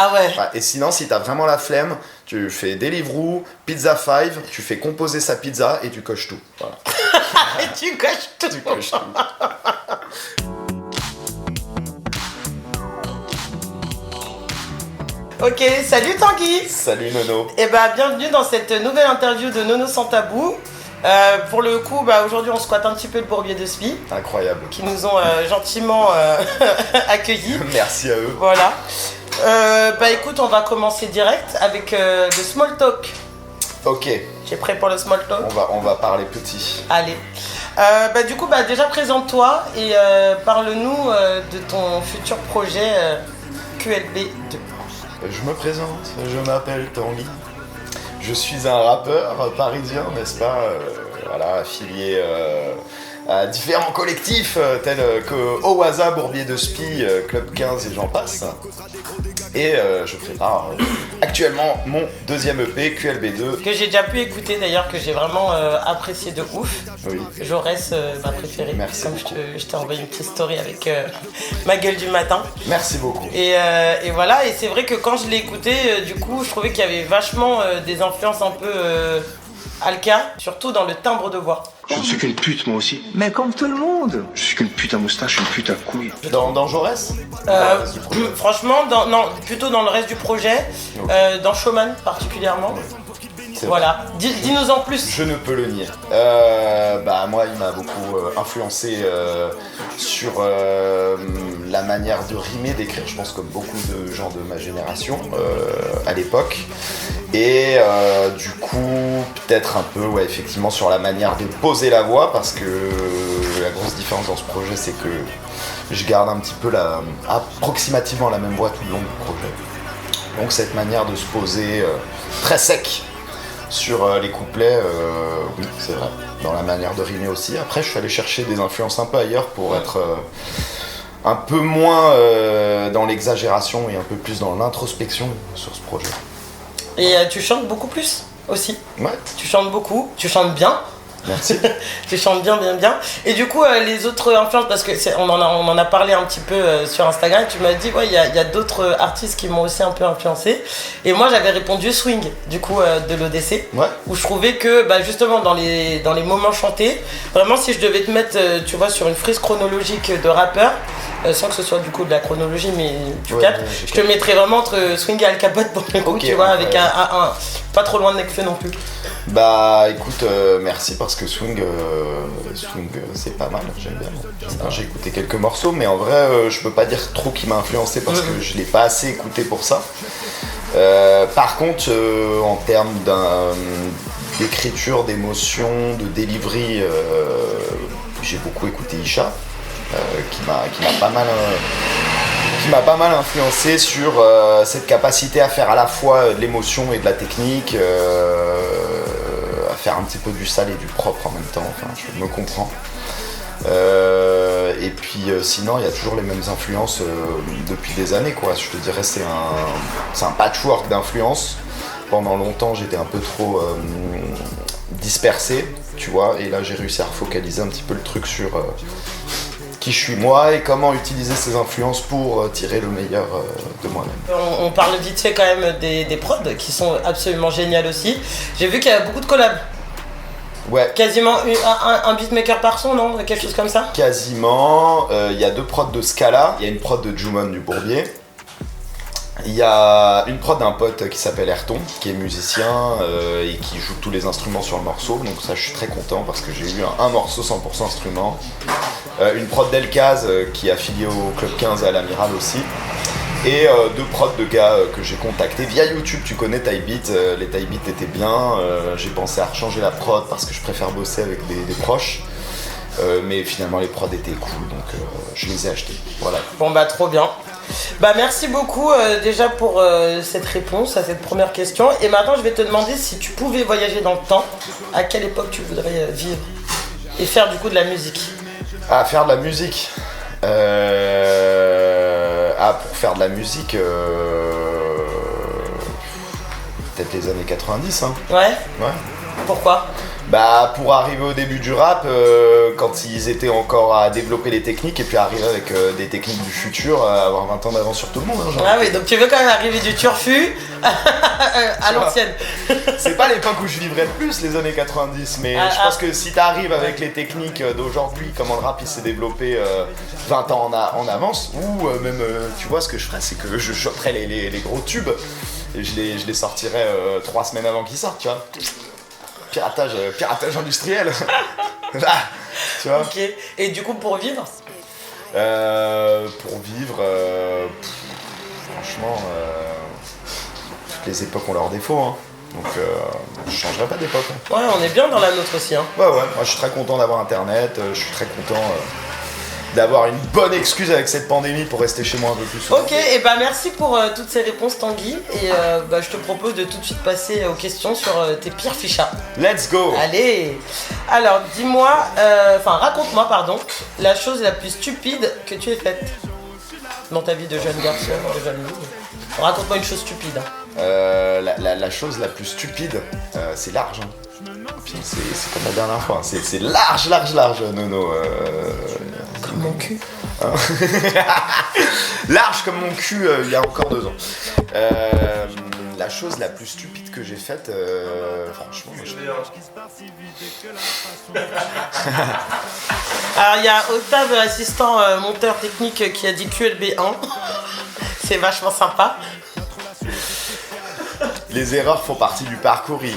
Ah ouais. Et sinon, si t'as vraiment la flemme, tu fais Deliveroo, Pizza 5, tu fais composer sa pizza et tu coches tout. Voilà. Et tu coches tout. Tu coches tout. Ok, salut Tanguy. Salut Nono. Et bienvenue dans cette nouvelle interview de Nono sans tabou. Pour le coup, aujourd'hui on squatte un petit peu le Bourbier de Spi. Incroyable. Qui nous ont gentiment accueillis. Merci à eux. Voilà. Écoute, on va commencer direct avec le small talk. Ok. Tu es prêt pour le small talk? On va parler petit. Allez. Du coup, déjà présente-toi et parle-nous de ton futur projet QLB2. Je me présente, je m'appelle Tanguy. Je suis un rappeur parisien, n'est-ce pas, affilié à différents collectifs tels que Owaza, Bourbier de Spi, Club 15 et j'en passe. Et je prépare actuellement mon deuxième EP, QLB2. Que j'ai déjà pu écouter d'ailleurs, que j'ai vraiment apprécié de ouf. Oui. Jaurès, ma préférée. Merci. Comme je t'ai envoyé une petite story avec ma gueule du matin. Merci beaucoup. Et voilà, et c'est vrai que quand je l'ai écouté, du coup, je trouvais qu'il y avait vachement des influences un peu Alka, surtout dans le timbre de voix. Je ne suis qu'une pute, moi aussi. Mais comme tout le monde. Je suis qu'une pute à moustache, une pute à couilles. Dans Jaurès Franchement, plutôt dans le reste du projet, dans Showman particulièrement. Voilà, dis-nous en plus. Je ne peux le nier. Moi, il m'a beaucoup influencé sur la manière de rimer, d'écrire, je pense comme beaucoup de gens de ma génération à l'époque. Et du coup, peut-être un peu, effectivement, sur la manière de poser la voix, parce que la grosse différence dans ce projet, c'est que je garde un petit peu approximativement la même voix tout le long du projet. Donc cette manière de se poser très sec sur les couplets, oui, c'est vrai, dans la manière de rimer aussi. Après, je suis allé chercher des influences un peu ailleurs pour être un peu moins dans l'exagération et un peu plus dans l'introspection sur ce projet. Et tu chantes beaucoup plus aussi. Ouais. Tu chantes beaucoup, tu chantes bien. Merci. Tu chantes bien. Et du coup, les autres influences, parce que on en a parlé un petit peu sur Instagram, tu m'as dit, il y a d'autres artistes qui m'ont aussi un peu influencé. Et moi, j'avais répondu Swing, du coup, de l'ODC. Ouais. Où je trouvais que, justement, dans les moments chantés, vraiment, si je devais te mettre, tu vois, sur une frise chronologique de rappeur, sans que ce soit du coup de la chronologie, mais tu captes, je te mettrais vraiment entre Swing et Al Capote pour le coup, tu vois, avec un pas trop loin de Nekfeu non plus. Écoute, merci parce que Swing c'est pas mal, j'aime bien. J'ai écouté quelques morceaux, mais en vrai, je peux pas dire trop qui m'a influencé parce que je l'ai pas assez écouté pour ça. Par contre, en termes d'écriture, d'émotion, de delivery, j'ai beaucoup écouté Isha, qui m'a pas mal influencé sur cette capacité à faire à la fois de l'émotion et de la technique, à faire un petit peu du sale et du propre en même temps, enfin je me comprends. Et puis sinon il y a toujours les mêmes influences depuis des années quoi. Je te dirais c'est un patchwork d'influences. Pendant longtemps j'étais un peu trop dispersé, tu vois, et là j'ai réussi à refocaliser un petit peu le truc sur qui je suis moi et comment utiliser ces influences pour tirer le meilleur de moi-même. On parle vite fait quand même des prods qui sont absolument géniales aussi. J'ai vu qu'il y a beaucoup de collabs. Ouais. Quasiment un beatmaker par son, non? Quelque chose comme ça? Quasiment. Il y a 2 prods de Scala. Il y a une prod de Jumon du Bourbier. Il y a une prod d'un pote qui s'appelle Ayrton, qui est musicien et qui joue tous les instruments sur le morceau. Donc ça, je suis très content parce que j'ai eu un morceau 100% instrument. Une prod d'Elkaz qui est affilié au Club 15 et à l'Amiral aussi. Et 2 prods de gars que j'ai contactés via YouTube. Tu connais Typebeat, les Typebeat étaient bien. J'ai pensé à rechanger la prod parce que je préfère bosser avec des proches. Mais finalement les prods étaient cool, donc je les ai achetés. Voilà. Bon trop bien. Merci beaucoup déjà pour cette réponse à cette première question. Et maintenant je vais te demander si tu pouvais voyager dans le temps, à quelle époque tu voudrais vivre et faire du coup de la musique. Faire de la musique. Pour faire de la musique, peut-être les années 90. Hein. Ouais. Ouais. Pourquoi ? Bah pour arriver au début du rap, quand ils étaient encore à développer les techniques et puis arriver avec des techniques du futur, avoir 20 ans d'avance sur tout le monde. Hein, genre. Ah oui, donc tu veux quand même arriver du turfu à l'ancienne. C'est pas l'époque où je vivrais le plus, les années 90, mais je pense que si t'arrives avec les techniques d'aujourd'hui, comment le rap il s'est développé 20 ans en avance, ou même, tu vois, ce que je ferais, c'est que je choperais les gros tubes et je les sortirais 3 semaines avant qu'ils sortent, tu vois. Piratage industriel. Tu vois. Ok, et du coup pour vivre franchement, toutes les époques ont leurs défauts, hein. Donc je changerais pas d'époque. Hein. Ouais, on est bien dans la nôtre aussi. Hein. Ouais, moi je suis très content d'avoir internet, je suis très content d'avoir une bonne excuse avec cette pandémie pour rester chez moi un peu plus souvent. Ok, et bah merci pour toutes ces réponses Tanguy, et je te propose de tout de suite passer aux questions sur tes pires fichas. Let's go. Allez. Alors raconte-moi la chose la plus stupide que tu aies faite dans ta vie de jeune garçon, de jeune fille. Raconte-moi une chose stupide. La chose la plus stupide, c'est l'argent. C'est comme la dernière fois, c'est large, Nono. Comme mon cul. Large comme mon cul il y a encore 2 ans. La chose la plus stupide que j'ai faite, franchement, Alors il y a Octave, assistant monteur technique, qui a dit QLB1. C'est vachement sympa. Les erreurs font partie du parcours, ils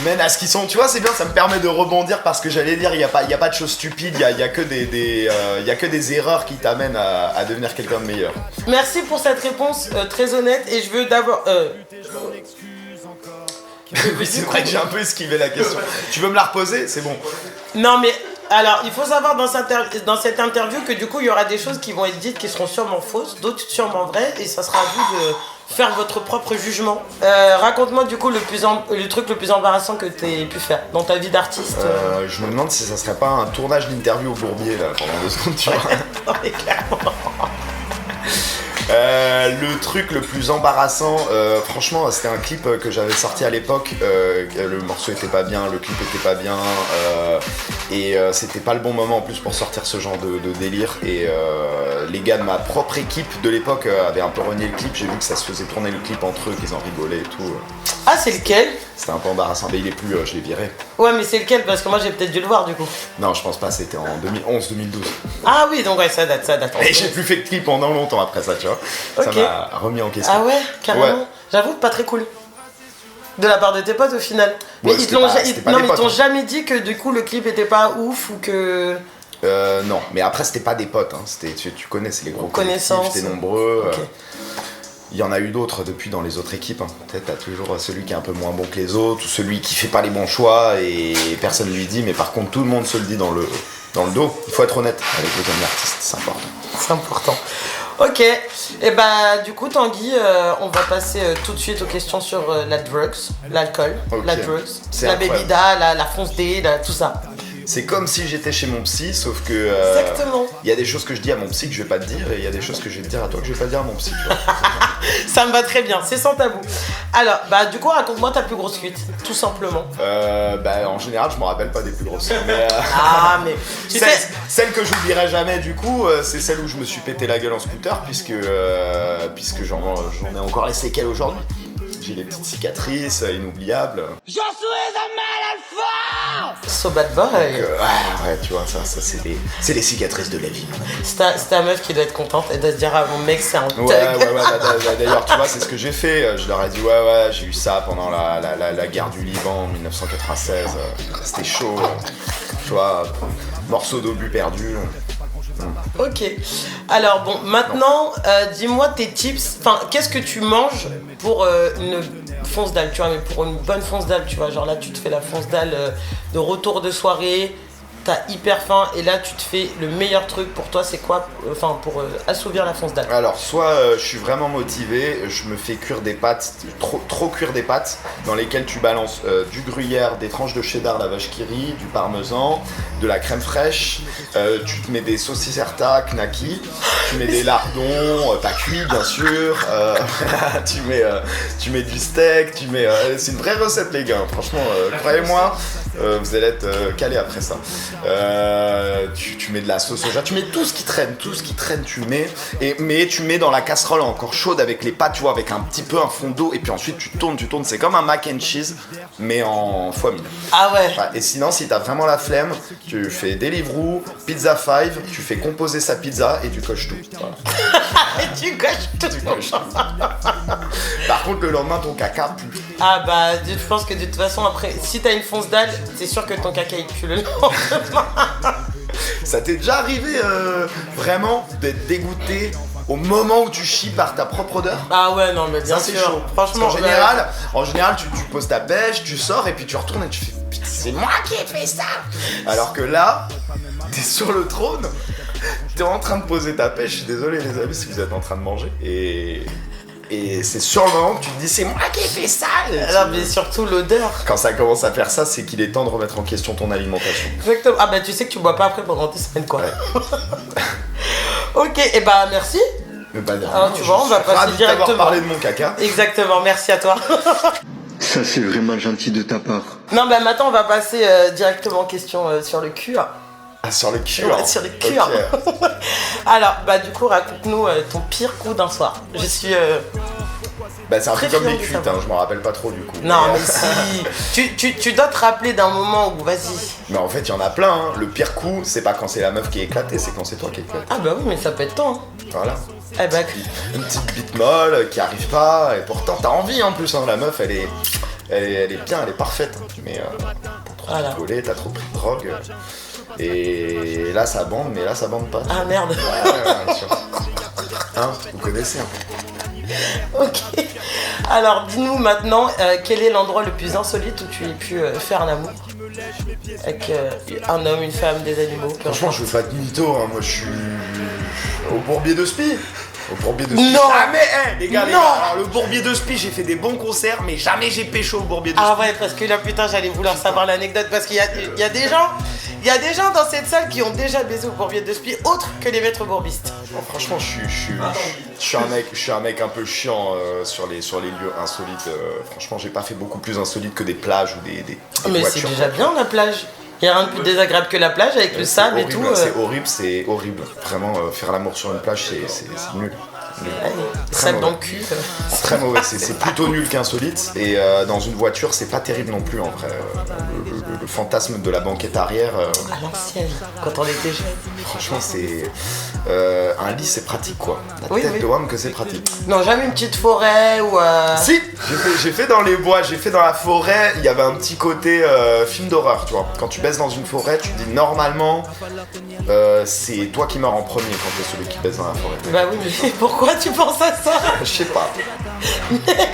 mènent à ce qu'ils sont. Tu vois, c'est bien, ça me permet de rebondir parce que j'allais dire, il n'y a pas de choses stupides, il y a que des erreurs qui t'amènent à devenir quelqu'un de meilleur. Merci pour cette réponse très honnête, et je veux d'abord... Oui, c'est vrai que j'ai un peu esquivé la question. Tu veux me la reposer? C'est bon. Non mais... Alors, il faut savoir dans cette interview que du coup, il y aura des choses qui vont être dites qui seront sûrement fausses, d'autres sûrement vraies, et ça sera à vous de faire votre propre jugement. Raconte-moi du coup le truc le plus embarrassant que tu aies pu faire dans ta vie d'artiste. Je me demande si ça serait pas un tournage d'interview au Bourbier là, pendant 2 secondes, tu vois. Non mais clairement. Le truc le plus embarrassant, franchement, c'était un clip que j'avais sorti à l'époque. Le morceau était pas bien, le clip était pas bien, et c'était pas le bon moment en plus pour sortir ce genre de délire. Et les gars de ma propre équipe de l'époque avaient un peu renié le clip. J'ai vu que ça se faisait tourner le clip entre eux, qu'ils en rigolaient et tout. Ah, c'est lequel? C'était un peu embarrassant, mais il est plus, je l'ai viré. Ouais, mais c'est lequel? Parce que moi j'ai peut-être dû le voir du coup. Non, je pense pas, c'était en 2011-2012. Ah oui, donc ouais, ça date. Et j'ai plus fait de clip pendant longtemps après ça, tu vois. Okay. Ça m'a remis en question. Ah ouais, carrément. Ouais. J'avoue, pas très cool. De la part de tes potes au final. Mais Ouais, ils t'ont jamais dit que du coup le clip était pas ouf ou que... Non, mais après c'était pas des potes, hein. Tu connais, c'est les gros connaissances. T'es nombreux. Okay. Il y en a eu d'autres depuis dans les autres équipes. Hein. Peut-être t'as toujours celui qui est un peu moins bon que les autres, ou celui qui fait pas les bons choix et personne lui dit, mais par contre tout le monde se le dit dans le dos. Il faut être honnête avec les amis artistes, c'est important. C'est important. Ok, et bah du coup Tanguy, on va passer tout de suite aux questions sur l'alcool, Okay. la drugs, C'est la incroyable. bébida, la fonce D, tout ça. C'est comme si j'étais chez mon psy, sauf que Exactement. il y a des choses que je dis à mon psy que je vais pas te dire, et il y a des choses que je vais te dire à toi que je vais pas dire à mon psy. Tu vois. Ça me va très bien, c'est sans tabou. Alors, bah du coup raconte-moi ta plus grosse fuite, tout simplement. En général, je me rappelle pas des plus grosses. Mais, Ah mais tu sais... celle que j'oublierai jamais du coup, c'est celle où je me suis pété la gueule en scooter, puisque j'en ai encore les séquelles aujourd'hui. J'ai des petites cicatrices inoubliables. Je suis un mal alpha. So bad boy. Ouais, tu vois, ça c'est les cicatrices de la vie. C'est ta meuf qui doit être contente et doit se dire ah mon mec c'est un thug. D'ailleurs, tu vois, c'est ce que j'ai fait. Je leur ai dit, ouais, j'ai eu ça pendant la guerre du Liban en 1996. C'était chaud. Tu vois, morceau d'obus perdu. Ok. Alors bon, maintenant, dis-moi tes tips. Enfin, qu'est-ce que tu manges pour une fonce dalle, tu vois, mais pour une bonne fonce dalle, tu vois. Genre là, tu te fais la fonce dalle de retour de soirée. t'as hyper faim et là tu te fais le meilleur truc pour toi, c'est quoi? Enfin, pour assouvir la fonce dalle. Alors, soit je suis vraiment motivé, je me fais cuire des pâtes, trop cuire des pâtes, dans lesquelles tu balances du gruyère, des tranches de cheddar, la vache qui rit, du parmesan, de la crème fraîche, tu te mets des saucisses Herta, knacky, tu mets des lardons, pas cuits bien sûr, tu mets du steak, c'est une vraie recette les gars, franchement, croyez-moi, vous allez être calés après ça. Tu mets de la sauce soja, tu mets tout ce qui traîne tu mets, mais tu mets dans la casserole encore chaude avec les pâtes, tu vois, avec un petit peu un fond d'eau, et puis ensuite tu tournes, c'est comme un mac and cheese, mais en x1000. Ah ouais. Et sinon, si t'as vraiment la flemme, tu fais Deliveroo, Pizza 5, tu fais composer sa pizza et tu coches tout. Voilà. Et tu coches tout. Par contre, le lendemain, ton caca pue. Ah bah, je pense que de toute façon, après, si t'as une fonce dalle, c'est sûr que ton caca il pue le lendemain. Ça t'est déjà arrivé vraiment d'être dégoûté au moment où tu chies par ta propre odeur? Ah ouais, non, mais bien ça, c'est sûr. chaud. Franchement, En général, tu poses ta pêche, tu sors et puis tu retournes et tu fais putain, c'est moi qui ai fait ça. Alors que là, t'es sur le trône, t'es en train de poser ta pêche. Je suis désolé les amis si vous êtes en train de manger et c'est sur le moment que tu te dis c'est moi qui ai fait ça. Alors, mais surtout l'odeur. Quand ça commence à faire ça, c'est qu'il est temps de remettre en question ton alimentation. Exactement. Ah bah tu sais que tu bois pas après pendant 2 semaines quoi. Ouais. Ok, et bah merci. Mais bah, Alors tu vois, on va passer directement. Parler de mon caca. Exactement, merci à toi. Ça, c'est vraiment gentil de ta part. Non bah maintenant on va passer directement en question sur le cul. Ah, sur le cul. Ouais, sur le cul. Okay. Alors bah du coup raconte-nous ton pire coup d'un soir. Je suis bah c'est un peu très comme fière les de cuites, savoir. je m'en rappelle pas trop du coup. Non mais si tu dois te rappeler d'un moment où vas-y. Mais en fait il y en a plein, hein. Le pire coup c'est pas quand c'est la meuf qui est éclatée, c'est quand c'est toi qui est éclaté. Ah bah oui mais ça peut être temps. Hein. Voilà. Eh bah Une petite bite molle qui arrive pas, et pourtant t'as envie en plus, hein. La meuf elle est bien, elle est parfaite. Mais t'as trop voilà. rigolé, t'as trop pris de drogue. Et là ça bande, mais là ça bande pas. Ah merde. Ouais, sûr. Hein, vous connaissez un peu. Ok. Alors dis-nous maintenant quel est l'endroit le plus insolite où tu aies pu faire l'amour avec un homme, une femme, des animaux. Franchement je veux pas de mytho, hein. Moi je suis au Bourbier de Spi. Au Bourbier de Spi. Non. Jamais, les gars, Non. alors, le Bourbier de Spi, j'ai fait des bons concerts, mais jamais j'ai pécho au Bourbier de Spi. Ah ouais, parce que là putain j'allais vouloir savoir l'anecdote parce qu'il y a des gens dans cette salle qui ont déjà baisé au Bourbier de Spi autres que les maîtres bourbistes. Bon, franchement, je suis un mec un peu chiant sur les lieux insolites. Franchement, j'ai pas fait beaucoup plus insolite que des plages ou des Mais voitures. c'est déjà bien la plage. Il y a rien de plus désagréable que la plage avec le sable et tout. C'est horrible. Vraiment, faire l'amour sur une plage, c'est nul. Sable mauvais. dans le cul. C'est très mauvais, c'est plutôt nul qu'insolite. Et dans une voiture, c'est pas terrible non plus en vrai. Le fantasme de la banquette arrière. À l'ancienne, quand on était jeune. Franchement, c'est. Un lit, c'est pratique quoi. La Oui, tête oui. de homme que c'est pratique. Non, jamais une petite forêt ou. Si, j'ai fait dans les bois, j'ai fait dans la forêt, il y avait un petit côté film d'horreur, tu vois. Quand tu baisses dans une forêt, tu te dis normalement, c'est toi qui meurs en premier quand t'es celui qui baisse dans la forêt. Bah oui, mais pourquoi tu penses à ça? Je sais pas, Mec,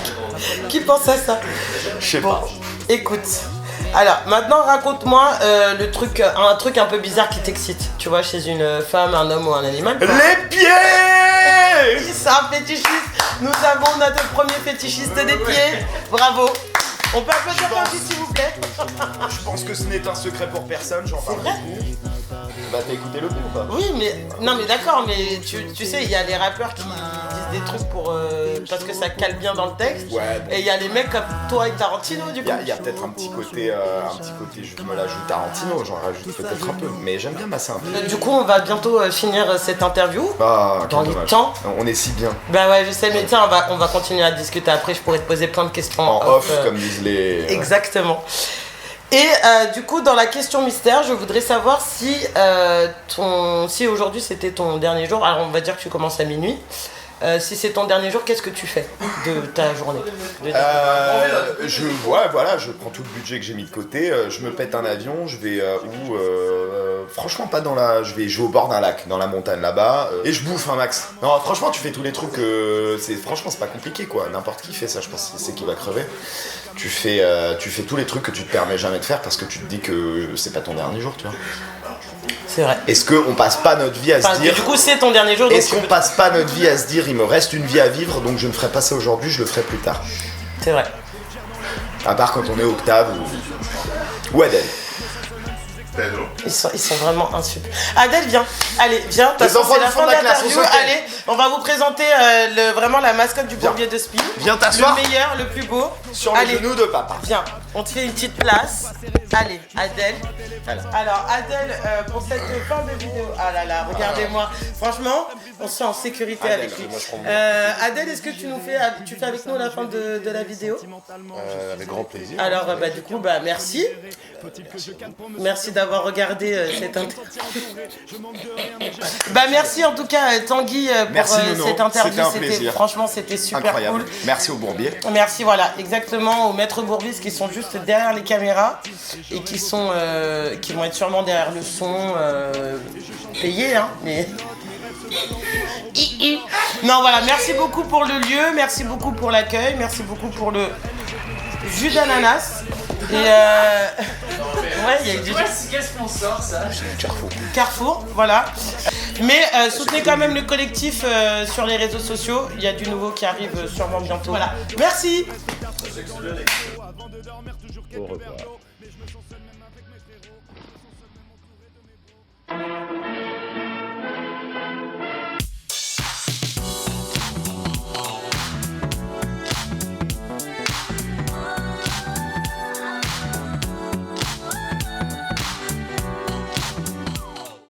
qui pense à ça? je sais Bon, pas. écoute. Alors, maintenant, raconte-moi un truc un peu bizarre qui t'excite. Tu vois, chez une femme, un homme ou un animal. Les pieds. C'est un fétichiste. Nous avons notre premier fétichiste des pieds. Bravo. On peut applaudir pour lui, s'il vous plaît. Je pense que ce n'est un secret pour personne, j'en parle vrai beaucoup. Bah t'as écouté le coup ou pas? Oui, mais non, mais d'accord, mais tu sais, il y a les rappeurs qui disent des trucs pour parce que ça cale bien dans le texte. Ouais. Et il y a les mecs comme toi et Tarantino, du coup. Il y a peut-être un petit côté, je me l'ajoute Tarantino, j'en rajoute peut-être un peu, mais j'aime bien masser un peu. Du coup, on va bientôt finir cette interview. Ah, Dans quel les dommage. temps. On est si bien. Bah ouais, je sais, mais tiens, on va continuer à discuter après. Je pourrais te poser plein de questions En off, comme disent les. Exactement. Et du coup, dans la question mystère, je voudrais savoir si si aujourd'hui c'était ton dernier jour. Alors, on va dire que tu commences à minuit. Si c'est ton dernier jour, qu'est-ce que tu fais de ta journée? Je prends tout le budget que j'ai mis de côté, je me pète un avion, je vais franchement pas dans la... Je vais au bord d'un lac, dans la montagne là-bas, et je bouffe un max. Non, franchement, tu fais tous les trucs, franchement, c'est pas compliqué, quoi. N'importe qui fait ça, je pense, c'est qui va crever. Tu fais tous les trucs que tu te permets jamais de faire parce que tu te dis que c'est pas ton dernier jour, tu vois. C'est vrai. Est-ce qu'on passe pas notre vie à se dire... Du coup, c'est ton dernier jour. Est-ce qu'on passe pas notre vie à se dire, il me reste une vie à vivre, donc je ne ferai pas ça aujourd'hui, je le ferai plus tard. C'est vrai. À part quand on est Octave ou Adèle. Ils sont vraiment insupportables. Adèle, viens. Allez, viens. Les enfants C'est la du fond fin de de la classe, l'interview. on s'occupe. Allez, on va vous présenter vraiment la mascotte du bourbier de Spin. Viens t'asseoir. Le meilleur, le plus beau. Sur les genoux de papa. Viens, on te fait une petite place. Allez, Adèle. Alors, Adèle, pour cette fin de vidéo. Ah là là, regardez-moi. Franchement, on se sent en sécurité Adèle, avec lui. moi, je prends mon Adèle, est-ce que tu fais avec nous la fin de la vidéo? Avec grand plaisir. Alors, du coup, merci. Merci d'avoir regardé cette interview. Merci en tout cas, Tanguy, pour Merci, Nono. cette interview. C'était un plaisir. Franchement, c'était super Incroyable. cool. Merci au Bourbier. Merci, voilà, exactement, aux maîtres bourbistes qui sont juste derrière les caméras et qui vont être sûrement derrière le son, payés, hein, mais... Non, voilà, merci beaucoup pour le lieu, merci beaucoup pour l'accueil, merci beaucoup pour le jus d'ananas. Et ouais, il y a du Quel sponsor ça? Carrefour, voilà. Mais soutenez quand même le collectif sur les réseaux sociaux. Il y a du nouveau qui arrive sûrement bientôt. Voilà. Merci. Au revoir.